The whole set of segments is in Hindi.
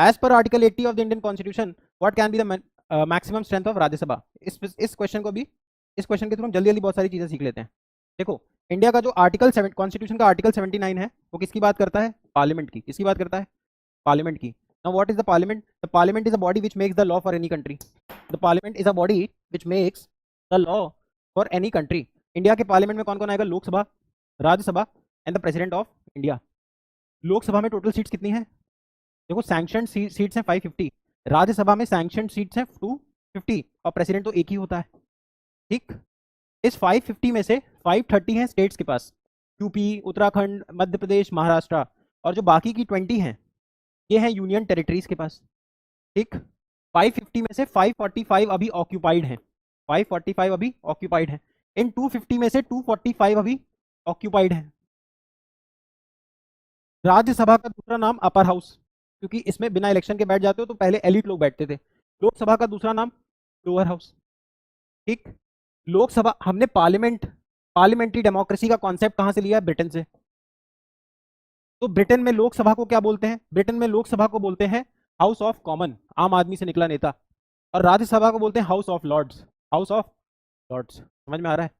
As per article 80 of the Indian constitution what can be the maximum strength of Rajya Sabha. इस क्वेश्चन को भी, इस क्वेश्चन के थ्रू हम जल्दी जल्दी बहुत सारी चीजें सीख लेते हैं। देखो, इंडिया का जो आर्टिकल कॉन्स्टिट्यूशन का आर्टिकल 79 है वो किसकी बात करता है? पार्लियामेंट की। किसकी बात करता है? पार्लियामेंट की। Now what is the parliament? The parliament is a body which makes the law for any country. The parliament is a body which makes the law for any country. India के पार्लियामेंट में कौन कौन आएगा? Lok Sabha, Rajya Sabha and the president of India. Lok Sabha में टोटल सीट्स कितनी है? देखो, सैंक्शन सीट्स हैं 550, राज्यसभा में सैंक्शन सीट्स हैं 250 और प्रेसिडेंट तो एक ही होता है। ठीक, इस 550 में से 530 हैं स्टेट्स के पास, यूपी, उत्तराखंड, मध्य प्रदेश, महाराष्ट्र, और जो बाकी की 20 हैं ये हैं यूनियन टेरिटरीज के पास। ठीक, 550 में से 545 अभी ऑक्यूपाइड हैं, 545 अभी ऑक्यूपाइड हैं। इन 250 में से 245 अभी ऑक्यूपाइड हैं। राज्यसभा का दूसरा नाम अपर हाउस, क्योंकि इसमें बिना इलेक्शन के बैठ जाते हो तो पहले एलिट लोग बैठते थे। लोकसभा का दूसरा नाम लोअर हाउस। ठीक, लोकसभा, हमने पार्लियामेंट्री डेमोक्रेसी का कॉन्सेप्ट कहां से लिया है? ब्रिटेन से। तो ब्रिटेन में लोकसभा को क्या बोलते हैं? ब्रिटेन में लोकसभा को बोलते हैं हाउस ऑफ कॉमन, आम आदमी से निकला नेता। और राज्यसभा को बोलते हैं House of Lords, House of Lords. समझ में आ रहा है?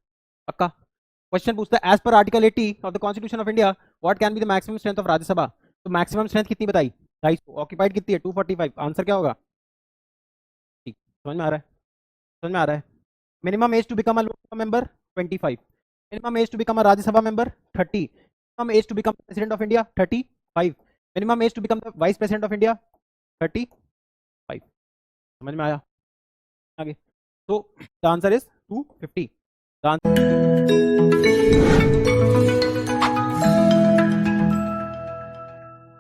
पक्का? क्वेश्चन पूछता है as per article 80 of the constitution of India what can be the maximum strength of Rajya Sabha. तो मैक्सिमम स्ट्रेंथ कितनी बताई? 250। ऑक्यूपाइड कितनी है? 245। आंसर क्या होगा? ठीक, समझ में आ रहा है? समझ में आ रहा है? Minimum age to become a Lok Sabha member 25, minimum age to become a Rajya Sabha member 30, minimum age to become president of India 35, minimum age to become the vice president of India 35। समझ में आया? आगे तो द आंसर इज 250।